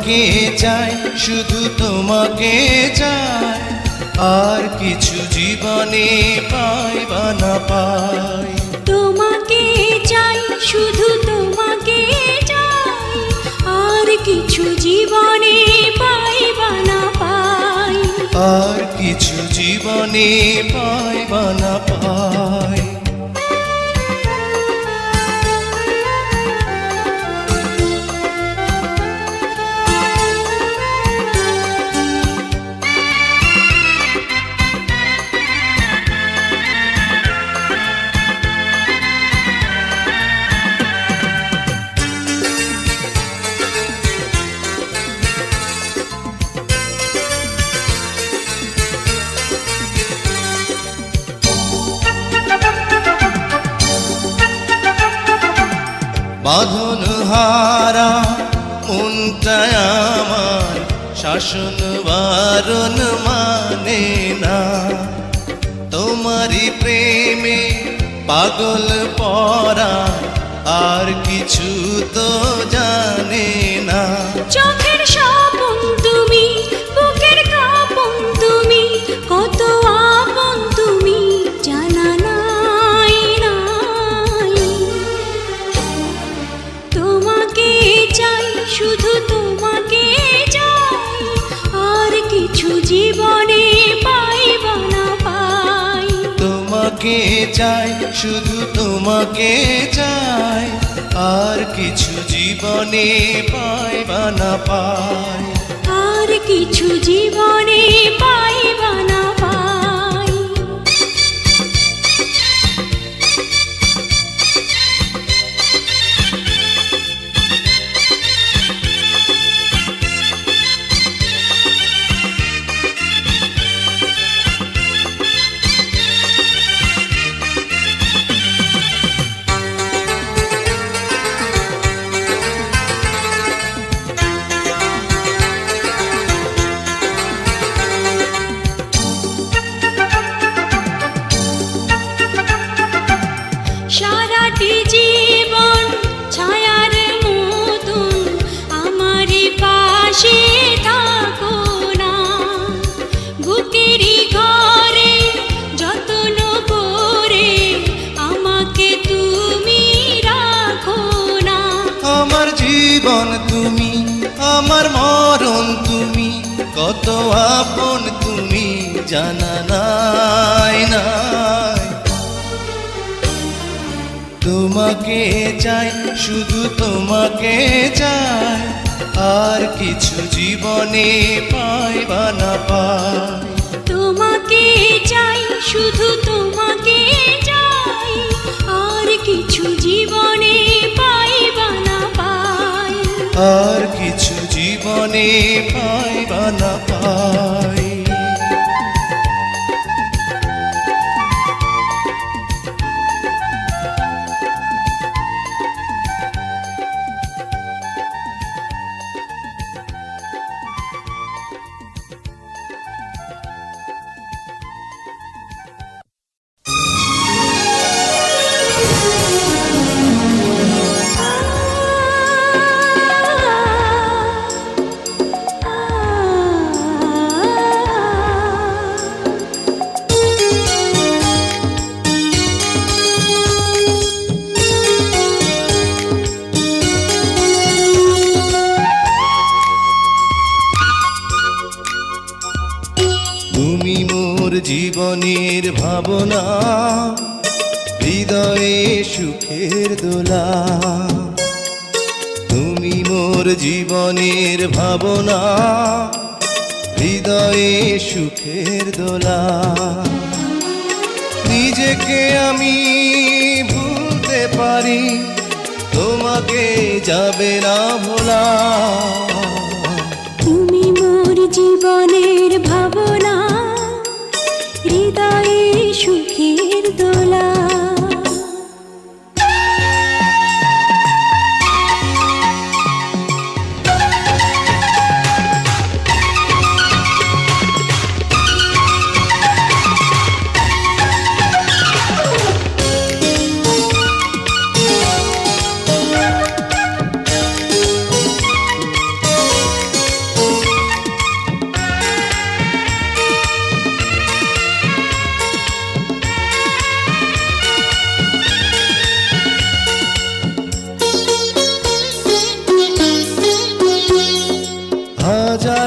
তোমাকে চাই, শুধু তোমাকে চাই, আর কিছু জীবনে পাই বা না পাই। তোমাকে চাই, শুধু তোমাকে চাই, আর কিছু জীবনে পাই বা না পাই। আর কিছু জীবনে পাই বা না পাই। বাঁধন হারা মনটায় আমার শাসন বারণ মানে না, তোমারই প্রেমে পাগল পরা আর কিছু তো জানে না। চোখের স্বপন তুমি, বুকের কাঁপন তুমি, কত আপন তুমি জানা নাই নাই। তোমাকে চাই, শুধু তোমাকে চাই, আর কিছু জীবনে পাই বা না পাই। তোমাকে চাই, শুধু তোমাকে চাই, আর কিছু জীবনে পাই বা না পাই। আর কিছু জীবনে পাই বা না পাই। সারাটি জীবন ছায়ার মতন আমারই পাশে থাকো না, বুকেরই ঘরে যত্ন করে আমাকে তুমি রাখো না। আমার জীবন তুমি, আমার মরণ তুমি, কত আপন তুমি জানা নাই নাই। তোমাকে চাই, শুধু তোমাকে চাই, আর কিছু জীবনে পাই বা না পাই। তোমাকে চাই, শুধু তোমাকে চাই, আর কিছু জীবনে পাই বা না পাই। আর কিছু জীবনে পাই বা না পাই। তুমি মোর জীবনের ভাবনা, হৃদয়ে সুখের দোলা। তুমি মোর জীবনের ভাবনা, হৃদয়ে সুখের দোলা। নিজেকে আমি ভুলতে পারি, তোমাকে যাবে না ভোলা। তুমি মোর জীবনের ভাবনা, হৃদয়ে সুখের দোলা।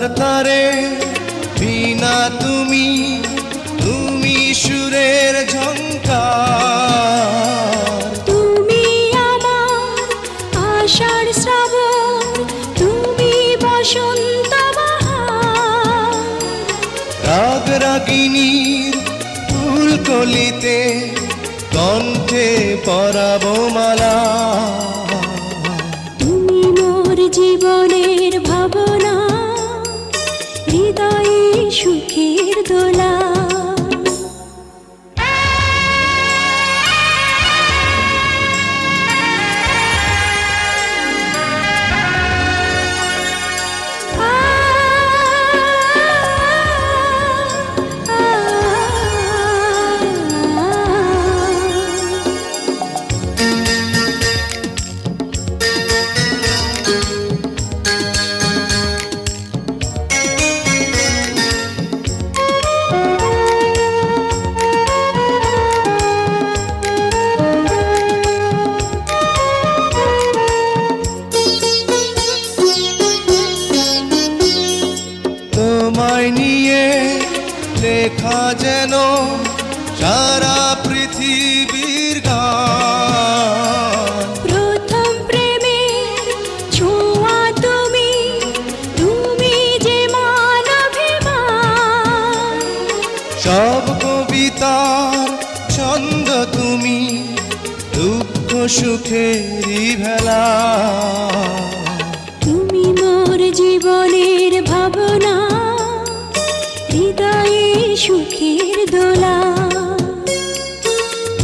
তার তারে বিনা তুমি, তুমি সুরের ঝংকার। তুমি আমার আষাঢ় শ্রাবণ, তুমি বসন্ত বাহার। রাগ রাগিনীর ফুলকলিতে কণ্ঠে পরাবো মালা। তুমি মোর জীবনের ভাবনা, হৃদয়ে সুখের দোলা। তোমায় নিয়ে লেখা যেন সারা পৃথিবীর গান। প্রথম প্রেমের ছোঁয়া তুমি, তুমি যে মানবিমান। সব কবিতার ছন্দ তুমি, দুঃখ সুখেরই ভেলা। তুমি মোর জীবনের ভাবনা, হৃদয়ে সুখের দোলা।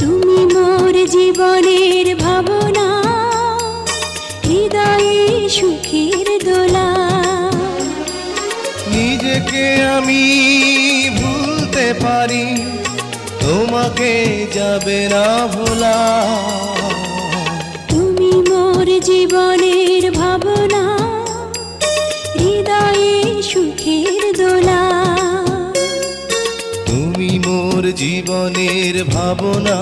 তুমি মোর জীবনের ভাবনা, হৃদয়ে সুখের দোলা। নিজেকে আমি ভুলতে পারি, তোমাকে যাবে না ভোলা। তুমি মোর জীবনের ভাবনা, হৃদয়ে সুখের দোলা। তুমি মোর জীবনের ভাবনা,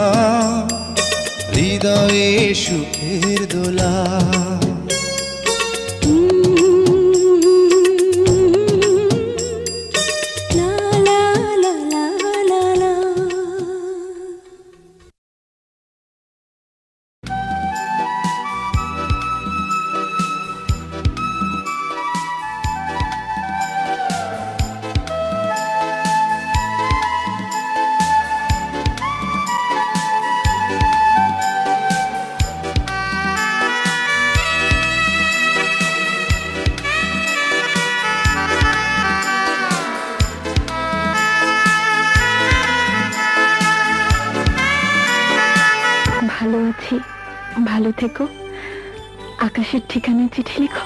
হৃদয়ে সুখের দোলা। লা লা লা লা লা লা। ভালো আছি, ভালো থেকো। আকাশের ঠিকানায় চিঠি লিখো।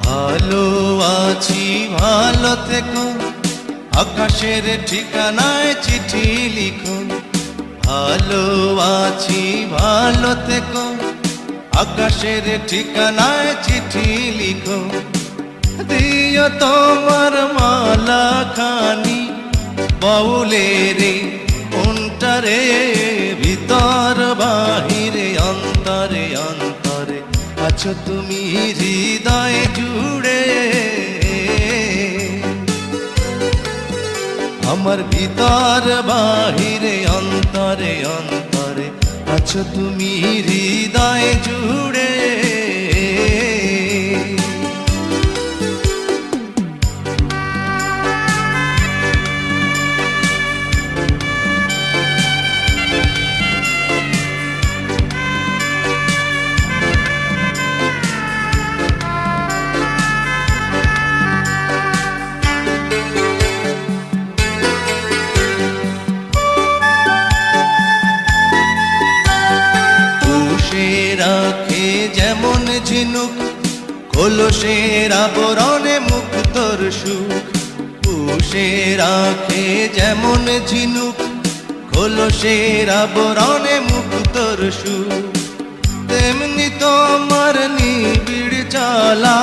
ভালো আছি ভালো থেকো, আকাশের ঠিকানায় চিঠি লিখো। ভালো আছি ভালো থেকো, আকাশের ঠিকানায় চিঠি লিখো। দিও তোমার মালা খানি বাউলের অন্তরে, ভিতর বাহিরে অন্তরে অন্তরে আছো তুমি হৃদয় জুড়ে। আমার ভিতর বাহিরে অন্তরে অন্তরে আছো তুমি হৃদয় জুড়ে। রাখে যেমন ঝিনুক, কলসের আবরণে মুক্তর সুখ। পুষে রাখে যেমন ঝিনুক, কলসের আবরণে মুক্তর সুখ। তেমনি তোমার নিবিড় চলা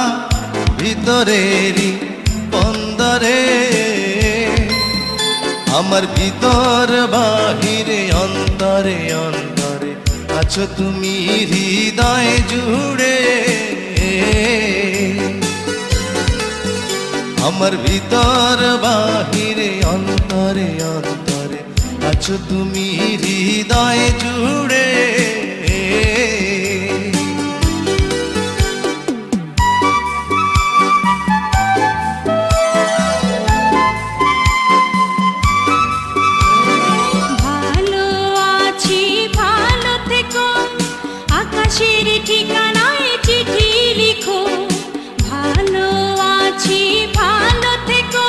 ভিতরেরই বন্দরে, আমার ভিতর বাহিরে অন্তরে অন্তরে আছো তুমি হৃদয় জুড়ে, আমার ভিতর বাহিরে অন্তরে অন্তরে আছো তুমি হৃদয় জুড়ে। ভালো আছি ভালো থেকো, আকাশের ঠিকানায় চিঠি লিখো। ভালো আছি ভালো থেকো,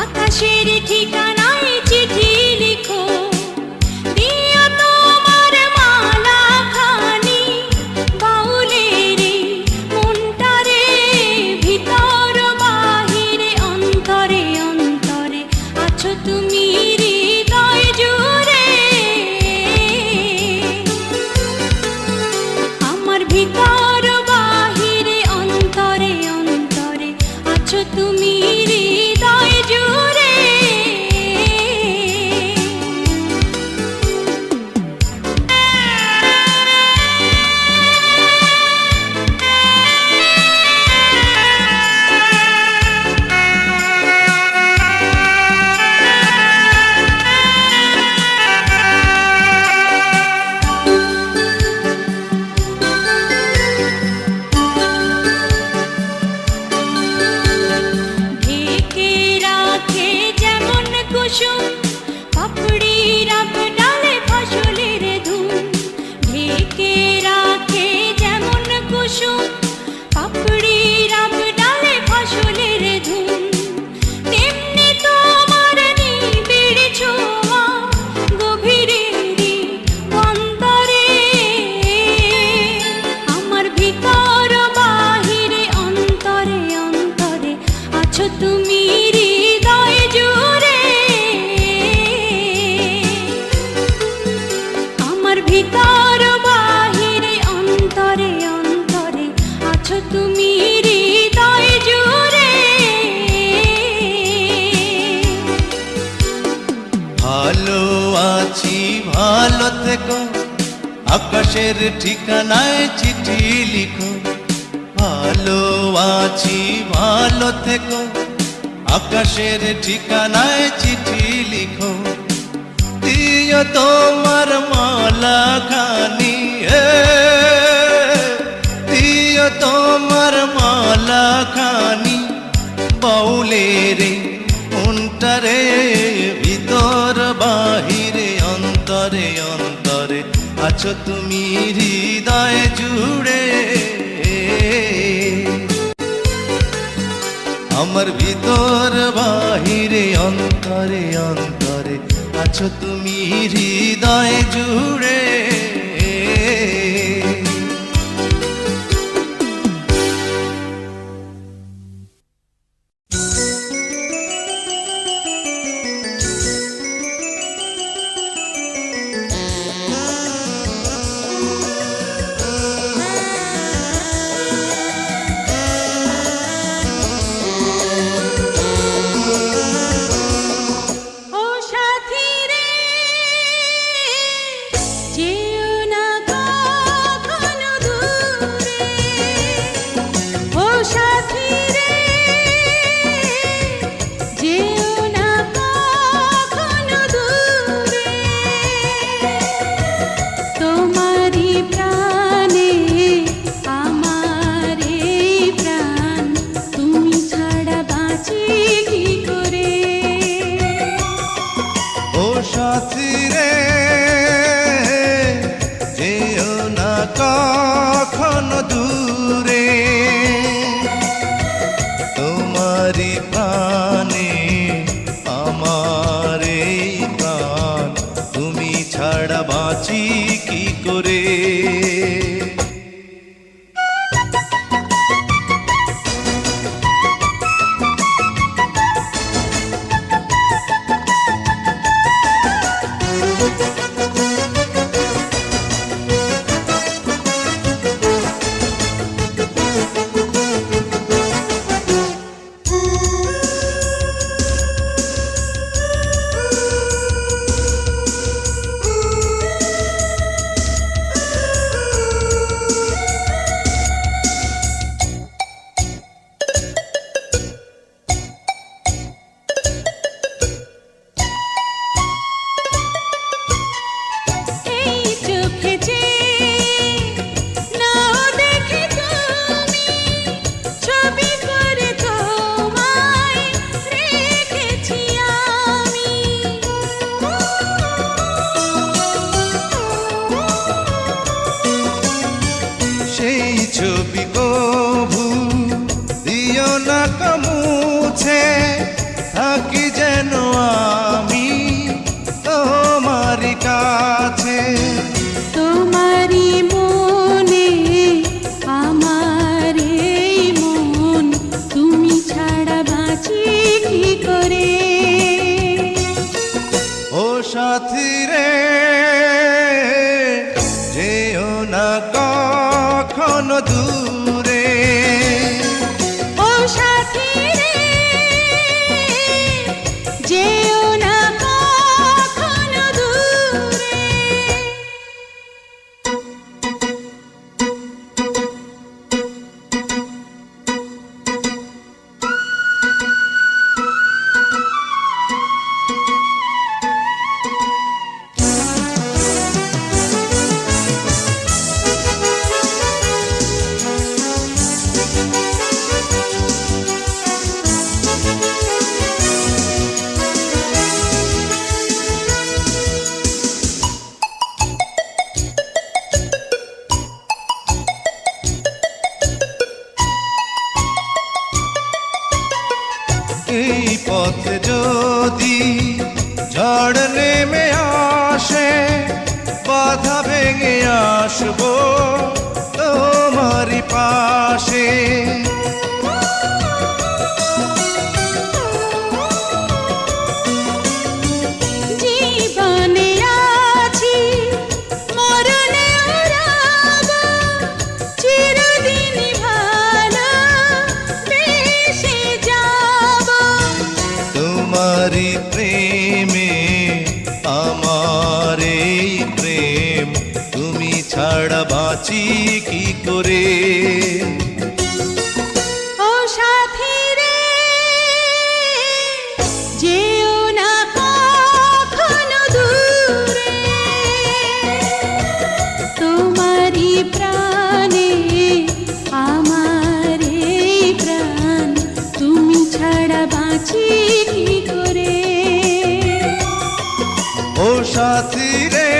আকাশের ঠিকানায় চিঠি লিখো। দিও তোমার মালা খানি বাউলের মনটারে, ভিতর বাহিরে অন্তরে অন্তরে আছো তুমি হৃদয় জুড়ে। আমার ভিতর বাহিরে অন্তরে অন্তরে আছো তুমি হৃদয় জুড়ে। ঢেকে রাখে যেমন কুসুম পাপড়ি রাব ডালে ফসলের ধুম। ঢেকে রাখে যেমন কুসুম পাপড়ি রাব ডালে ফসলের ধুম। তেমনি তোমার নিবিড় ছোঁয়া গভীরেরই অন্তরে, আমার ভিতর বাহিরে অন্তরে অন্তরে আছো তুমি হৃদয় জুড়ে। আমার ভিতর বাহিরে অন্তরে অন্তরে আছো তুমি হৃদয় জুড়ে। ভালো আছি ভালো থেকো, আকাশের ঠিকানায় চিঠি লিখো। ভালো আছি ভালো থেকো, আকাশের ঠিকানায় চিঠি লিখো। দিও তোমার মালা খানি, দিও তোমার মালা খানি বাউলের মনটারে, ভিতর বাহিরে অন্তরে অন্তরে আছো তুমি হৃদয় জুড়ে। আমার ভিতর বাহিরে অন্তরে অন্তরে আছো তুমি হৃদয় জুড়ে। ও সাথী রে, যেও থাকি যেন আমি তোমারই কাছে। তোমারই মনে আমার এই মন, তুমি ছাড়া বাঁচি কি করে। ও সাথী রে, যেও না কখনো দূরে। ও সাথী রে, যেও না কখনো দূরে। এই পথে যদি ঝড় নেমে আসে, বাধা ভেঙে আসবো তোমারই পাশে। জীবনে আছি, মরণেও রব, চিরদিনই ভালোবেসে যাব। তোমারই প্রেমে আমার এই প্রেম, তুমি ছাড়া বাঁচি কি করে। ও সাথী রে, যেও না কখনো দূরে। তোমারই প্রাণে আমার এই প্রাণ, তুমি ছাড়া বাঁচি কি করে। ও সাথী রে,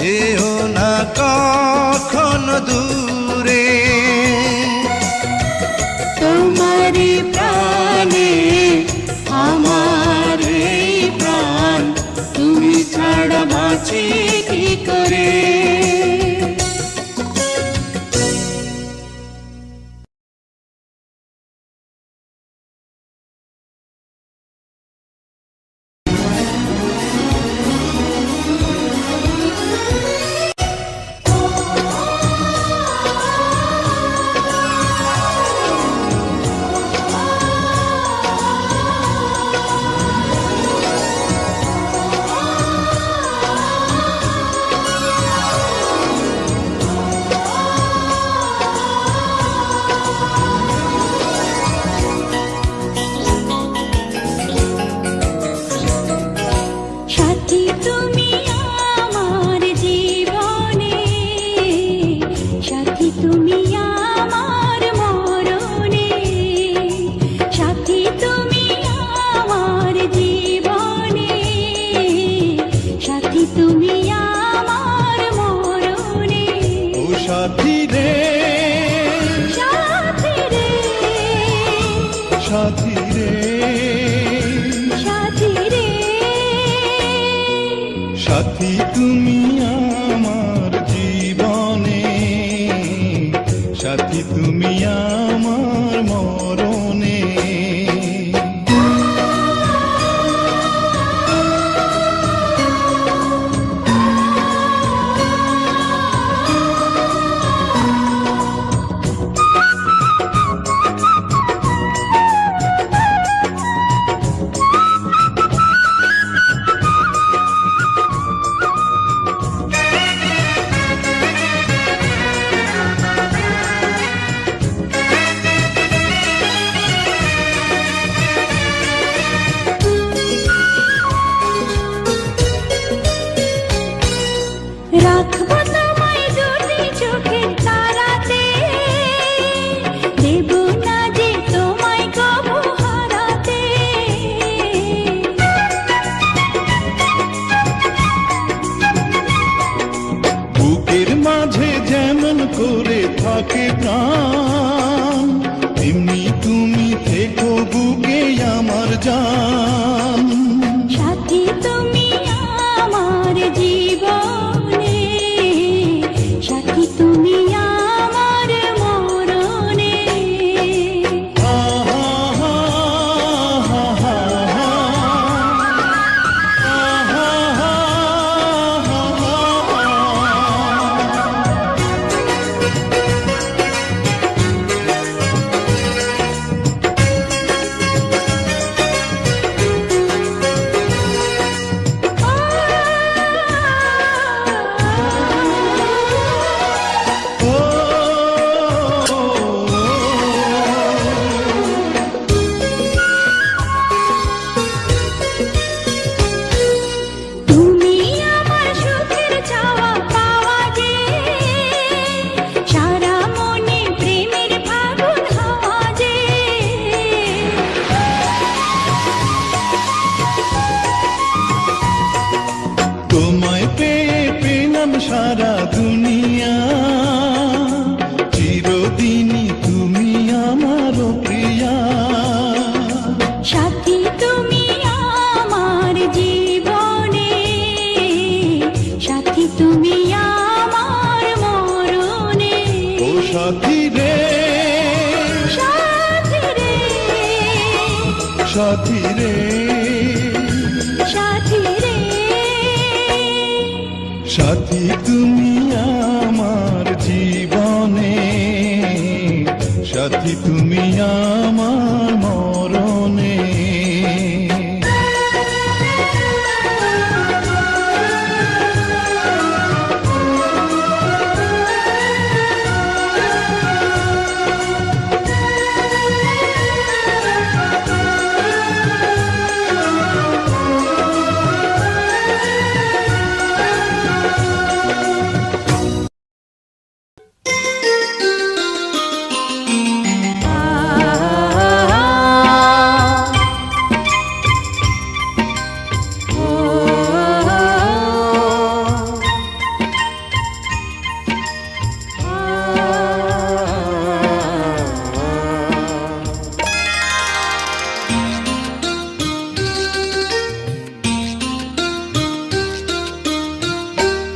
যেও না কখনো দূরে। তোমারই প্রাণে আমার এই প্রাণ, তুমি ছাড়া বাঁচি কি করে। সাথী তুমি আমার জীবনে, সাথী তুমি আমার মরণে। সাথী তুমি আমার জীবনে, সাথী তুমি আমার মরণে। ও সাথী রে, সাথী রে, সাথী রে, সাথী রে, সাথী তুমি আমার জীবনে, সাথী তুমি আমার মরণে। সাথী রে সাথী রে সাথী রে সাথী রে সাথী তুমি আমার জীবনে, সাথী তুমি আমার মরণে।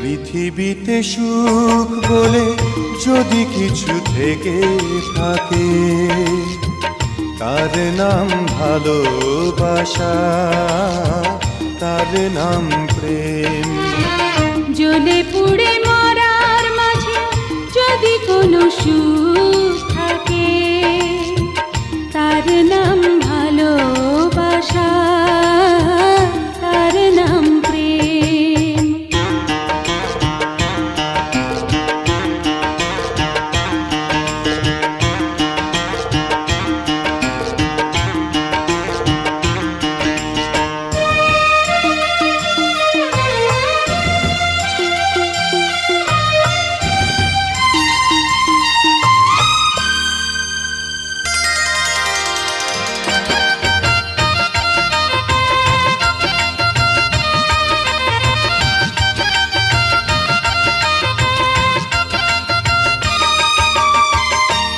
পৃথিবীতে সুখ বলে যদি কিছু থেকে থাকে, তার নাম ভালোবাসা, তার নাম প্রেম। জ্বলে পুড়ে মরার মাঝে যদি কোনো সুখ থাকে, তার নাম ভালোবাসা, তার নাম প্রেম।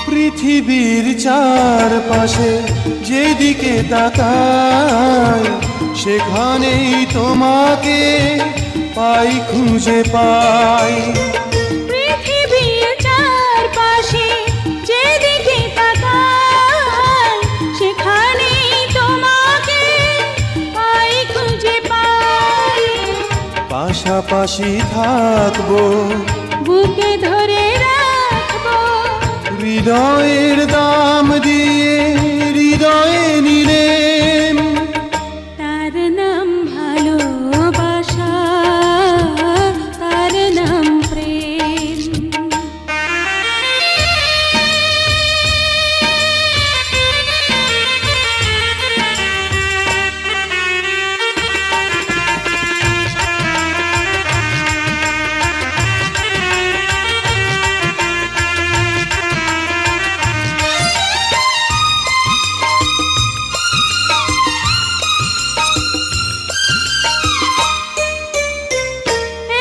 পৃথিবীর চারপাশে যেদিকে তাকাই, সেখানেই তোমাকে পাই, খুঁজে পাই। পৃথিবীর চারপাশে যেদিকে তাকাই, সেখানেই তোমাকে পাই, খুঁজে পাই। পাশাপাশি থাকবো, বুকে ধরে রাখবো, হৃদয়ের দাম দিয়ে হৃদয়ে নিলেম। তার নাম ভালোবাসা, তার নাম প্রেম।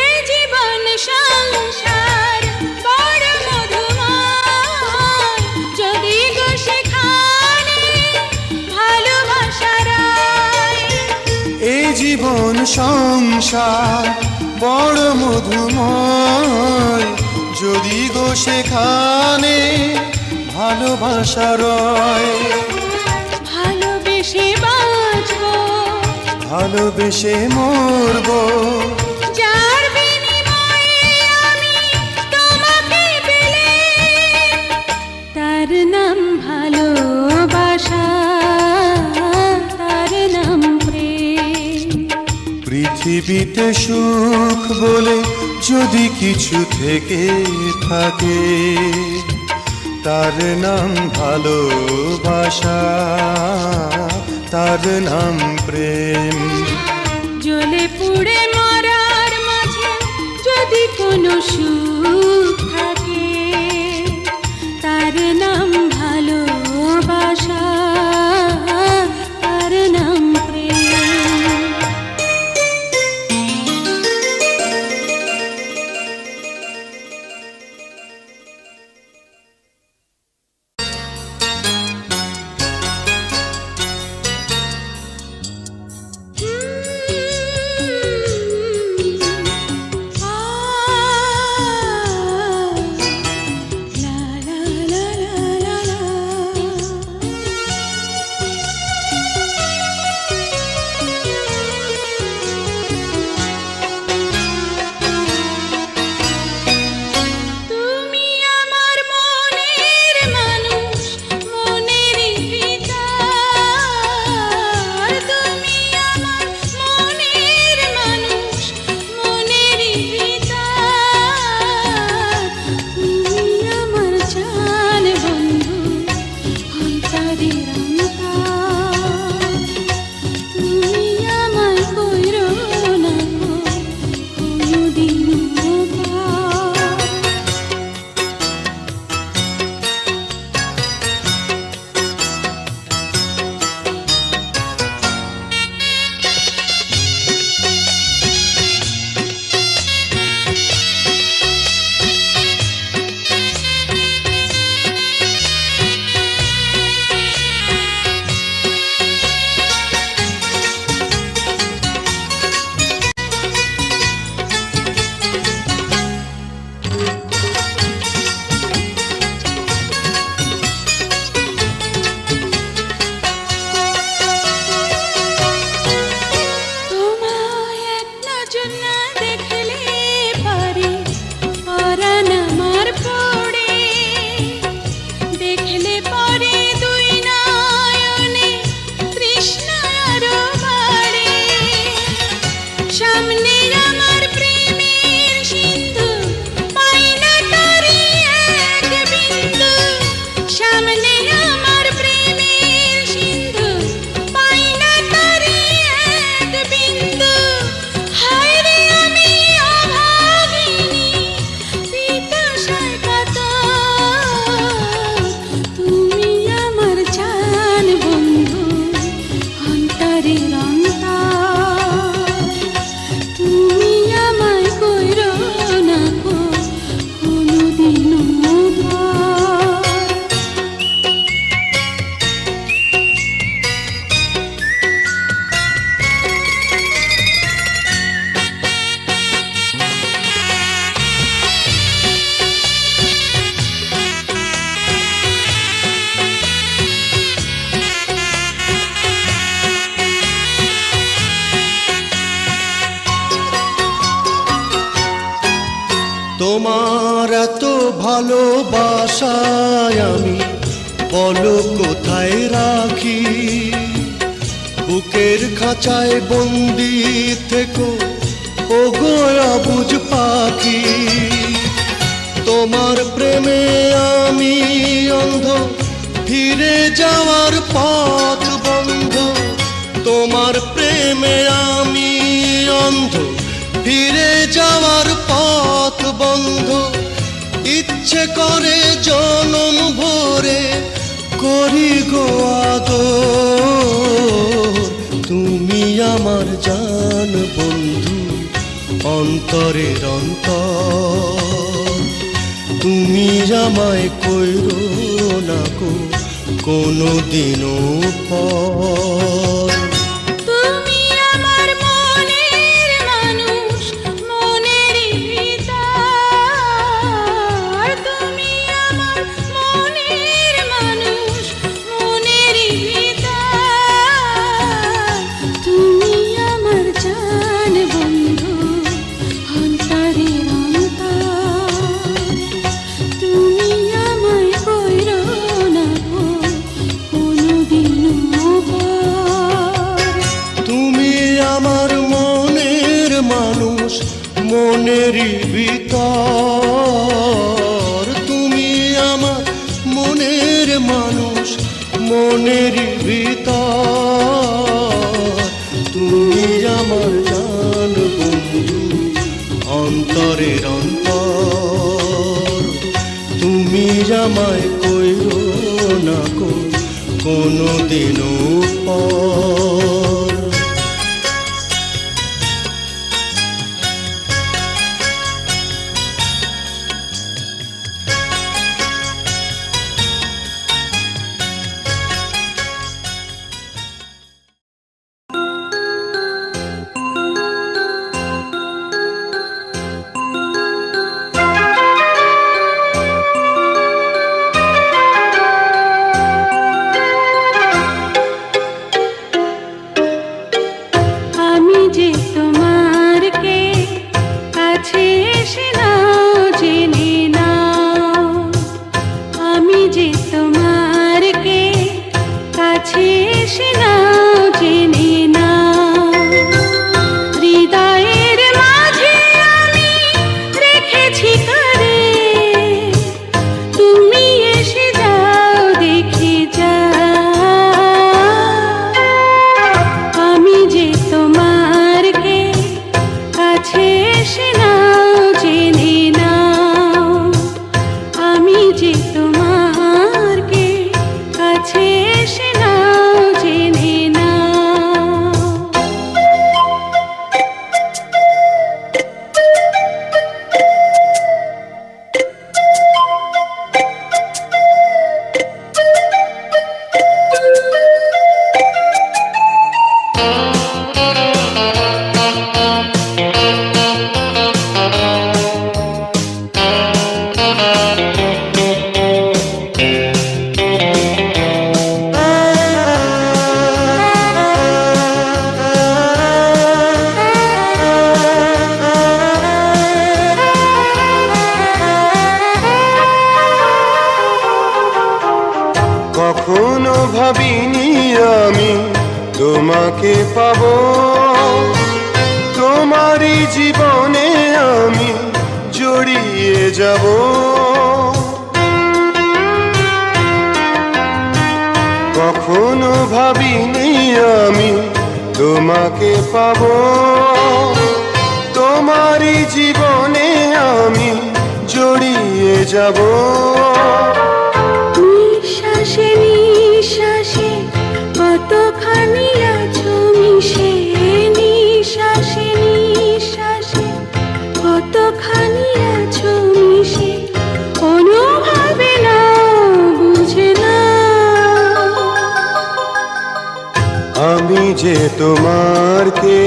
এই জীবন সংসার বড় মধুময়, যদি গো সেখানে ভালোবাসা রয়। এই জীবন সংসার বড় মধুময়, যদি গো সেখানে ভালোবাসা রয়। ভালোবেসে বাঁচবো, ভালোবেসে মরবো, যার বিনিময়ে আমি তোমাকে পেলাম, তার নাম ভালোবাসা, তার নাম প্রেম। পৃথিবীতে সুখ বলে যদি কিছু থেকে থাকে, তার নাম ভালোবাসা, তার নাম প্রেম। জ্বলে পুড়ে মরার মাঝে যদি কোনো সুখ থাকে, তার নাম ভালোবাসা, তার নাম প্রেম। আ অন্তরের অন্তর তুমি আমায় কইরো না গো কোনোদিনও ভয়। তোমার এত ভালোবাসায় আমি বলো কোথায় রাখি, বুকের খাঁচায় বন্দি থেকো ওগো অবুঝ পাখি। তোমার প্রেমে আমি অন্ধ, ফিরে যাওয়ার পথ বন্ধ। তোমার প্রেমে আমি অন্ধ, ফিরে যাওয়ার পথ বন্ধ। ইচ্ছে করে জনম ভরে করি গো আদর। তুমি আমার জান বন্ধু, অন্তরের অন্তর। তুমি আমায় কইরো না গো কোনোদিনও পর। তুমি আমার মনের মানুষ, মনের ভিতর। তুমি আমার মনের মানুষ, মনের ভিতর। তুমি আমার জান বন্ধু, অন্তরের অন্তর। তুমি আমায় কইরো না গো কোনোদিনও ভয়। তুমি আমার মনের মানুষ, মনের ভিতর। তুমি আমার মনের মানুষ, মনের ভিতর। তুমি আমার জান বন্ধু, অন্তরের অন্তর। তুমি আমায় কইরো না গো কোনোদিনও পর। আমি যে তোমার কে কাছে এসে নাও জেনে নাও। আমি যে তোমার কে কাছে এসে নাও জেনে নাও। হৃদয়ের মাঝে আমি রেখেছি কারে, তুমি এসে যাও দেখে যাও। আমি যে তোমার কে কাছে এসে নাও জেনে নাও। আমি যে তোমার কে কাছে এসে নাও জেনে নাও। কখনো ভাবিনি আমি তোমাকে পাবো, তোমারই জীবনে আমি জড়িয়ে যাব। কখনো ভাবিনি আমি তোমাকে পাবো, তোমারই জীবনে আমি জড়িয়ে যাব। নিঃশ্বাসে নিঃশ্বাসে কতখানি আছো আমি যে তোমার কে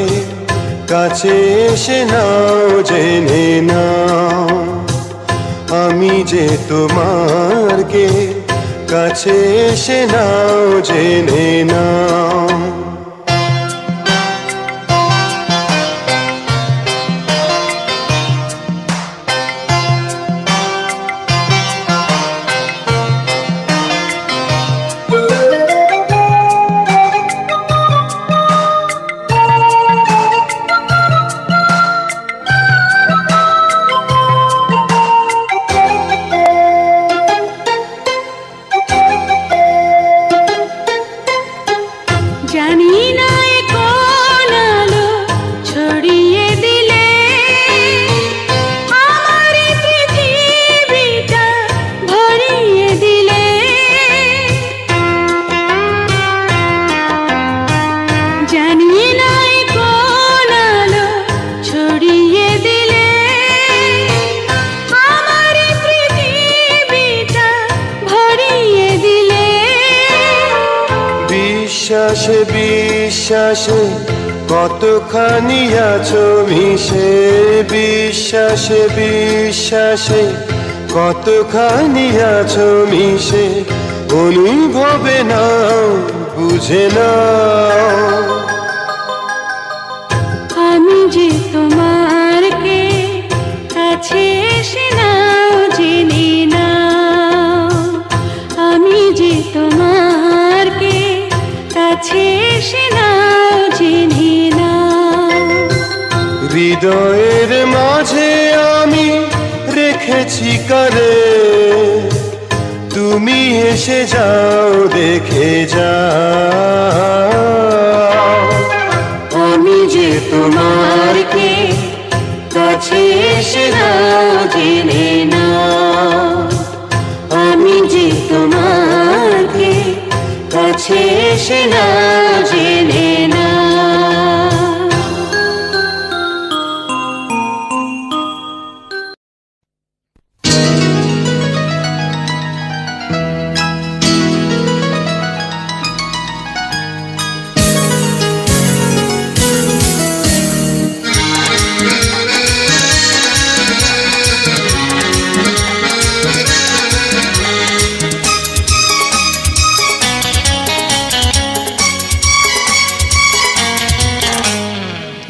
কাছে এসে নাও জেনে নাও, আমি যে তোমার কে কাছে এসে নাও জেনে নাও। বিশ্বাসে বিশ্বাসে কতখানি আছো মিশে, বিশ্বাসে বিশ্বাসে কতখানি আছো মিশে, অনুভবে নাও বুঝে নাও। আমি যে তোমার কে কাছে এসে নাও জেনে নাও, আমি যে তোমার কে কাছে এসে নাও জেনে নাও। হৃদয়ের মাঝে আমি রেখেছি কারে, তুমি এসে যাও দেখে যাও। আমি যে তোমার কে কাছে এসে নাও জেনে নাও, আমি যে তোমার কে কাছে এসে নাও জেনে নাও।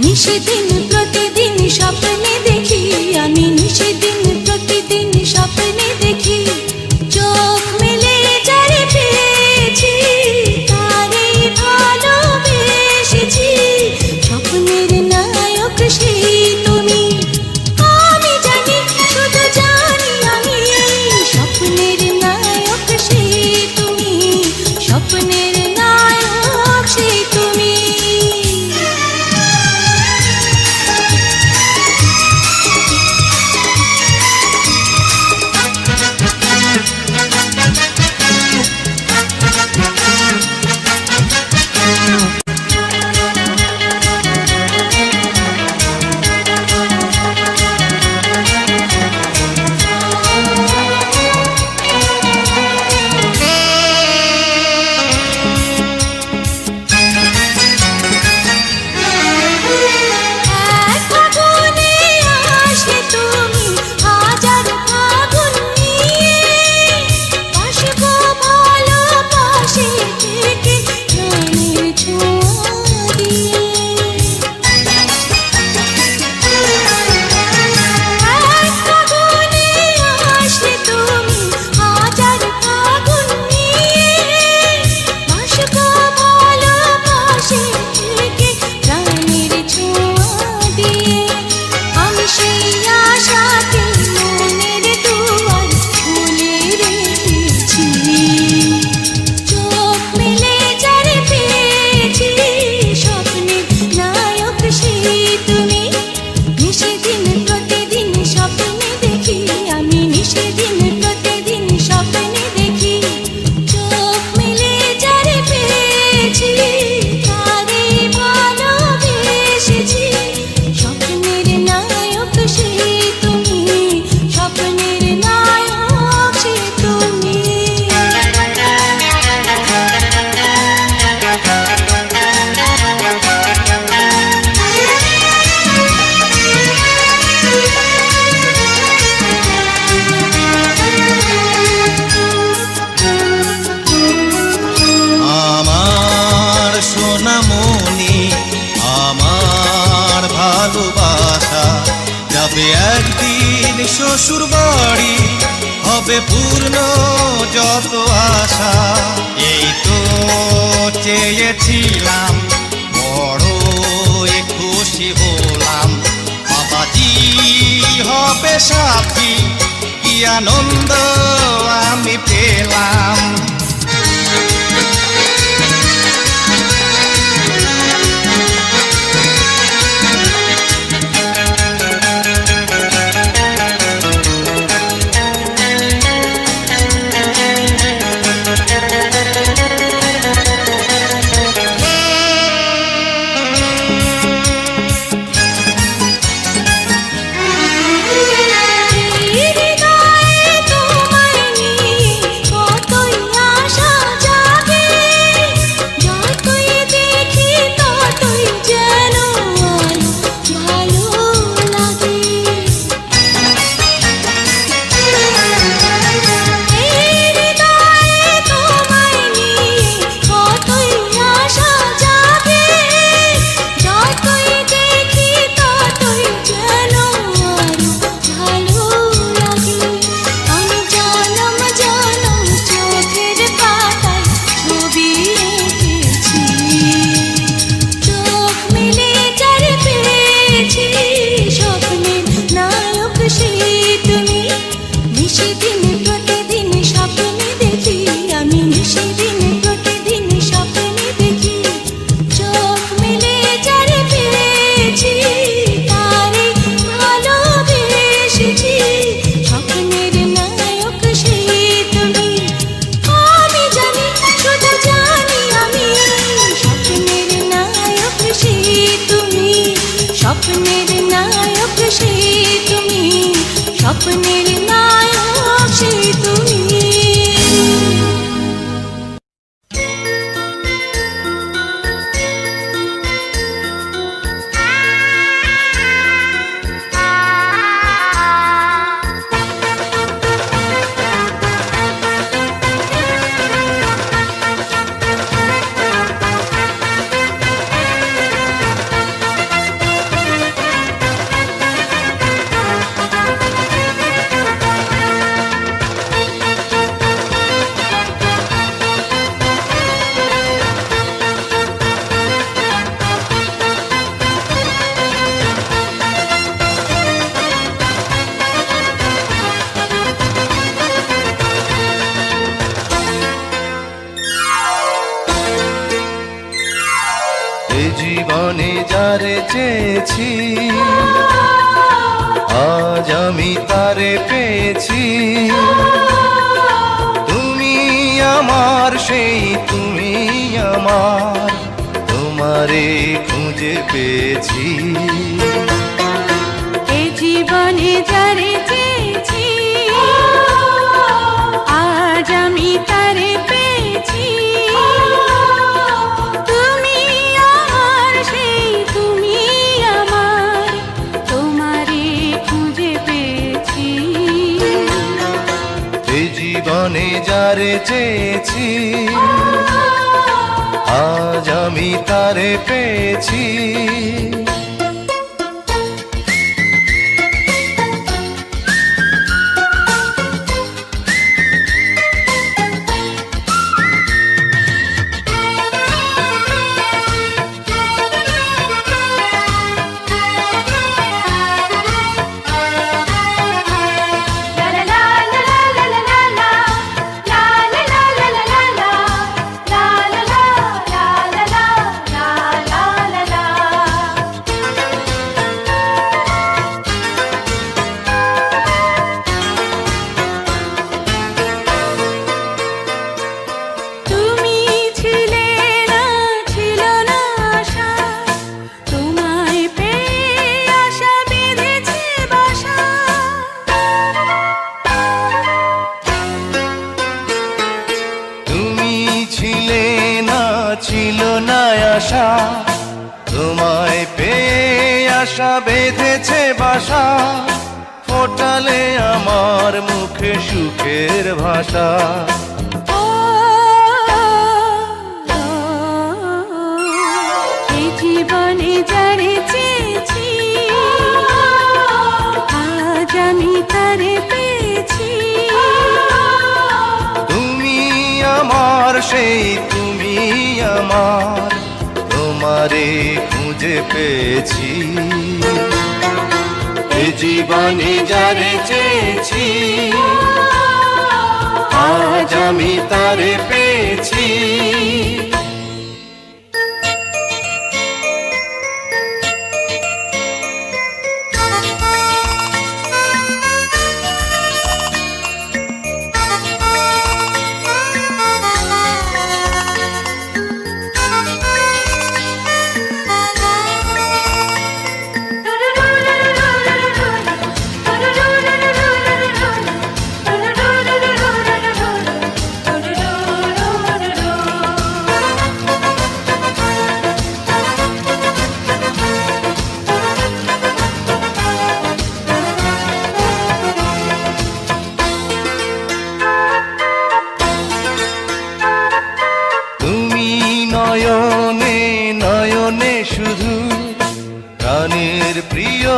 নিশিদিন প্রতিদিন স্বপ্নে দেখি, আমি নিশিদিন প্রতিদিন স্বপ্নে দেখি, চোখ মেলে যারে পেয়েছি তারে ভালোবেসেছি। স্বপ্নের নায়ক সেই তুমি, আমি জানি শুধু জানি আমি, স্বপ্নের নায়ক সেই তুমি, স্বপ্নের নায়ক সেই তুমি। চোখ মেলে যারে পেয়েছি তারে হবে একদিন শ্বশুর বাড়ি, হবে পূর্ণ যত আশা। এই তো চেয়েছিলাম, বড় খুশি হলাম। বাবাজি হবে সাথী, কি আনন্দ আমি পেলাম। স্বপ্নের নায়ক সেই তুমি, স্বপ্নের নায়ক সেই তুমি। জীবনে যারে চেয়েছি, আজ আমি তারে পেয়েছি। তুমি আমার সেই তুমি আমার, তোমারে খুঁজে পেয়েছি। এ জীবনে যারে চেয়েছি, আজ আমি তারে পেয়েছি। জীবনে যারে চেয়েছি, আজ আমি তারে পেয়েছি। ছিল না আশা, তোমায় পেয়ে আশা বেঁধেছে বাসা। ফোটালে আমার মুখে সুখের ভাষা। এই জীবনে যারে চেয়েছি, সেই তুমি আমার, তোমারে খুঁজে পেয়েছি। এ জীবনে যারে চেয়েছি, আজ আমি তারে পেয়েছি। নয়নে নয়নে শুধু প্রাণের প্রিয়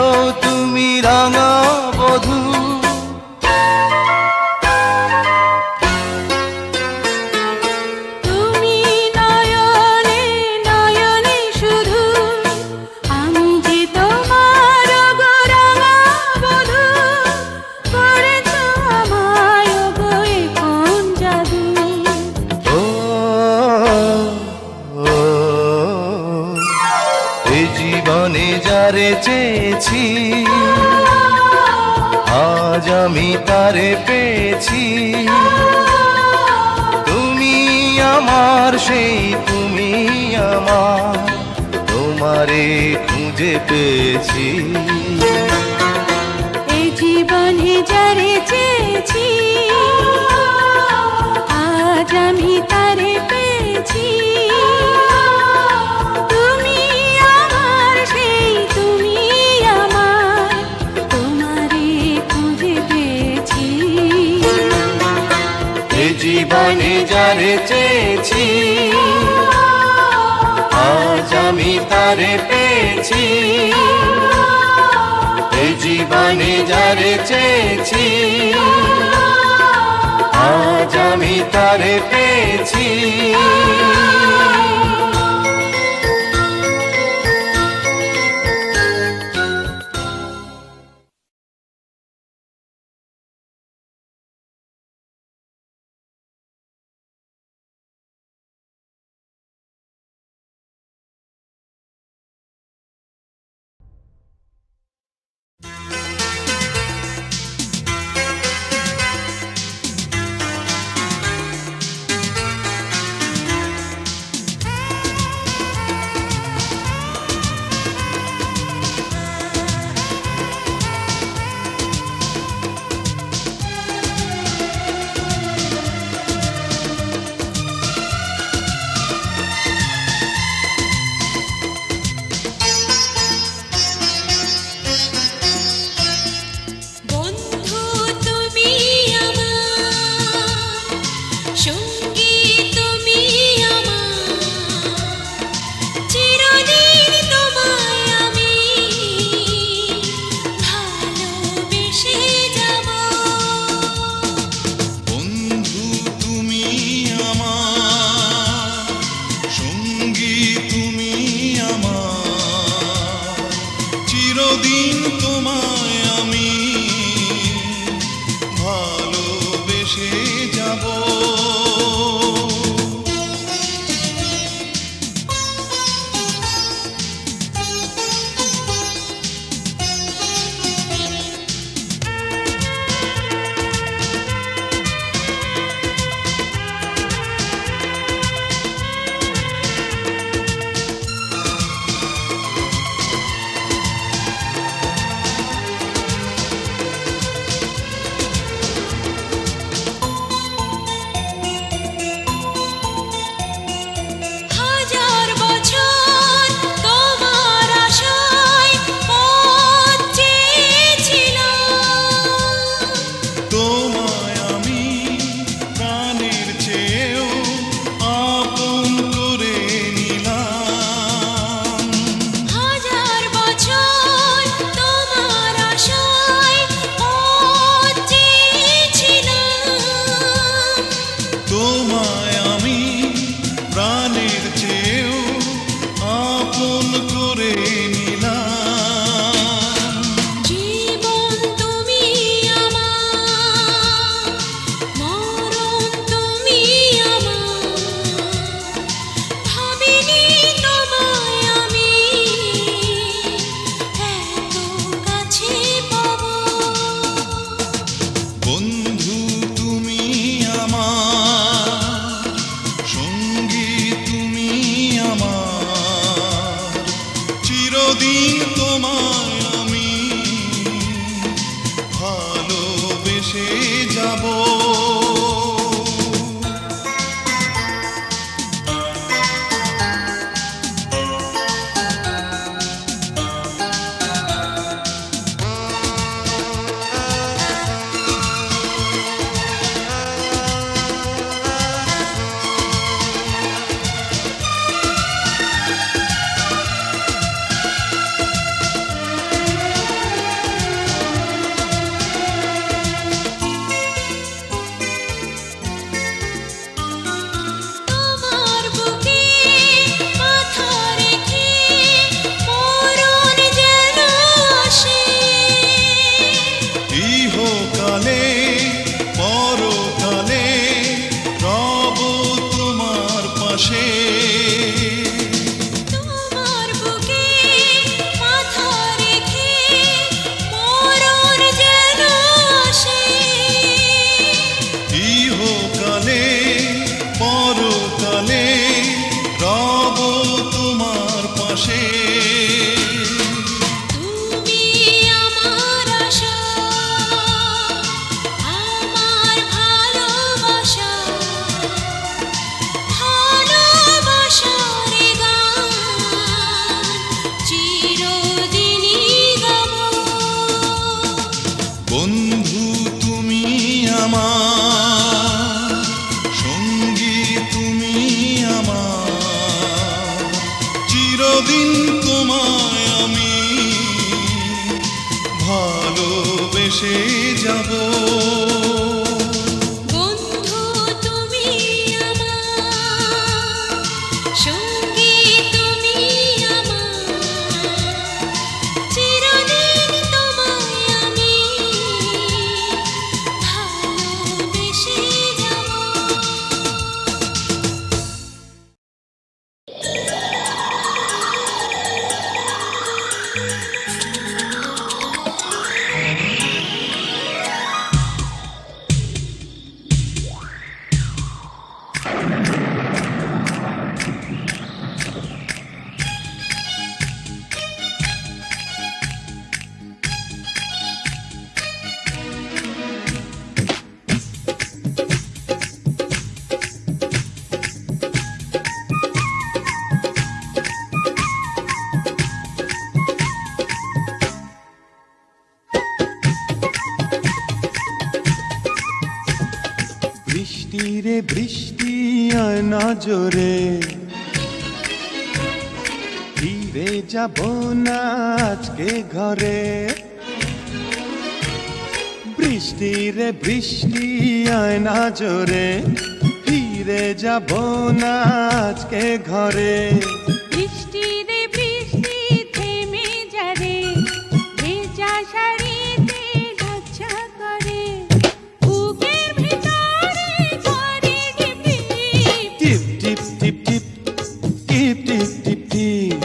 তুমি রাঙা বধূ। তুমি নয়নে নয়নে শুধু, আমি যে তোমার গো রাঙা বধূ। করেছ আমায় গো এ কোন জাদু। ও এই জীবনে যারে চেয়েছি, আজ আমি তারে পেয়েছি। তুমি আমার সেই তুমি আমার, তোমারে খুঁজে পেয়েছি। এ জীবনে যারে চেয়েছি, আজ আমি তারে পেয়েছি। তুমি আমার সেই তুমি আমার, তোমারে খুঁজে পেয়েছি। এ জীবনে যারে চেয়েছি, আজ আমি তারে পেয়েছি। এ জীবনে যারে চেয়েছি, আজ আমি তারে পেয়েছি। আপন করে নিলাম। জীবন তুমি আমার, মরণ তুমি আমার, ভাবিনি তোমায় আমি এত কাছে পাবো। বন্ধু তুমি আমার, সঙ্গী তুমি আমার, চিরদিন তোমায় আমি ভালোবেসে যাব। তোমার বুকে মাথা রেখে মরণ যেন আসে। ইহকালে পরকালে রব তোমার পাশে। তোমার বুকে মাথা রেখে মরণ যেন আসে। ইহকালে পরকালে রব তোমার পাশে। তুমি আমার আশা, আমার ভালোবাসা, ভালোবাসার গান চিরদিনই গাবো। বন্ধু তুমি আমার, সঙ্গী তুমি আমার, চিরদিন তোমায় আমি ভালোবেসে যাব। বন্ধু তুমি আমার, সঙ্গী তুমি আমার, চিরদিন তোমায় আমি ভালোবেসে যাব। বৃষ্টি রে বৃষ্টি আয় না জোরে, ফিরে যাব না আজকে ঘরে। বৃষ্টি রে বৃষ্টি আয় না জোরে, ফিরে যাব না আজকে ঘরে। বৃষ্টি রে বৃষ্টি থেমে যা রে, ভেজা শাড়িতে ঝাপসা করে, বুকের ভিতরে ঝরে টিপ টিপ টিপ টিপ টিপ টিপ টিপ টিপ টিপ।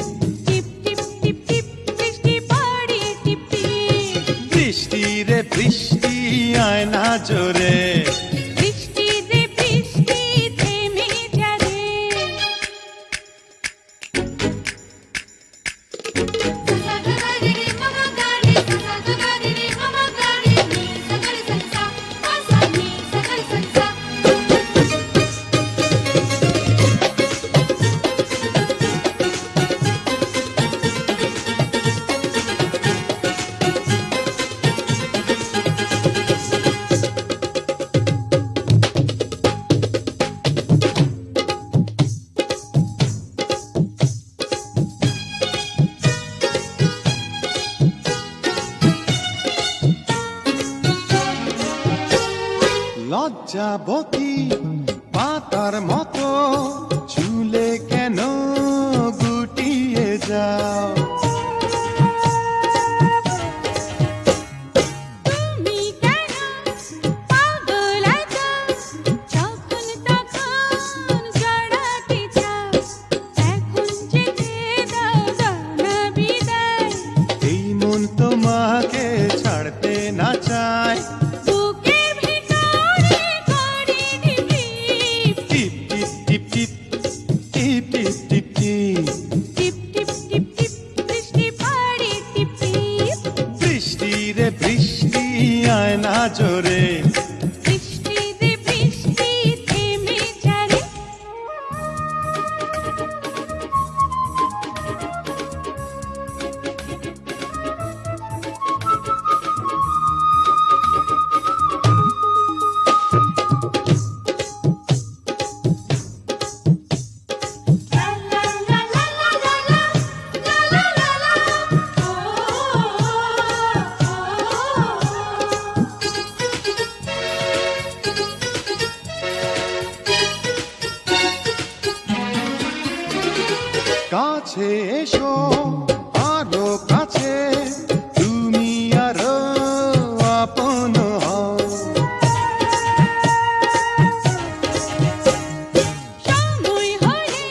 টিপ টিপ টিপ টিপ বৃষ্টি পড়ে টিপ টিপ। বৃষ্টি রে বৃষ্টি আয় না জোরে, বৃষ্টি রে বৃষ্টি থেমে যা রে। লজ্জাবতী পাতার মতো চুলে কেন গুটিয়ে যাও। তুমি কেন পাগল আছো যখন তখন জড়াতে চাও এখন যেতে দাও জানা বিদায় এই মন তোমাকে ছাড়তে না চায়। বুকের ভিতরে করে ঢিপ টিপ টিপ টিপ টিপ টিপ টিপ টিপ টিপ টিপ টিপ টিপ টিপ বৃষ্টি পড়ে টিপ টিপ বৃষ্টি রে বৃষ্টি আয় না জোরে। বৃষ্টি রে বৃষ্টি থেমে যারে লা লা লা লা লা লা লা লা লা কাছে এসো আরো কাছে তুমি আরো আপন হও। সময় হলে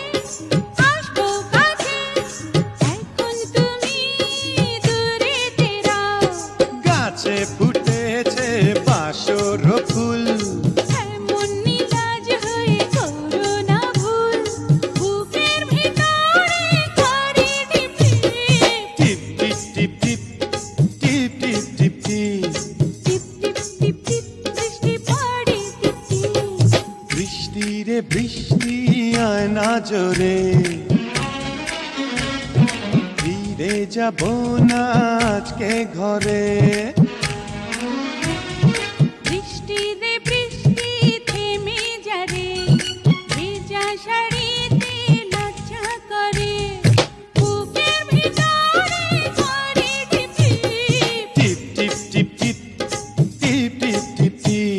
আসবো কাছে এখন তুমি দূরে তেরাও গাছে ফুটেছে বাসর ফুল এমন নিলাজ হয়ে করো না ভুল বুকের ভিতরে করে টিপ টিপ টিপ টিপ টিপ টিপ টিপ টিপ টিপ টিপ টিপ টিপ টিপ বৃষ্টি পড়ে টিপ টিপ বৃষ্টি রে বৃষ্টি আয় না জোরে। ফিরে যাব না আজকে ঘরে। বৃষ্টি রে বৃষ্টি থেমে যারে ভেজা শাড়িতে লজ্জা করে বুকের ভিতরে করে টিপ টিপ টিপ টিপ টিপ টিপ টিপ টিপ টিপ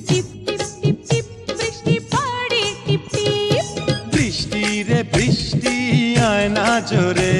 টিপ টিপ টিপ টিপ বৃষ্টি পড়ে টিপ টিপ বৃষ্টি রে বৃষ্টি আয় না জোরে।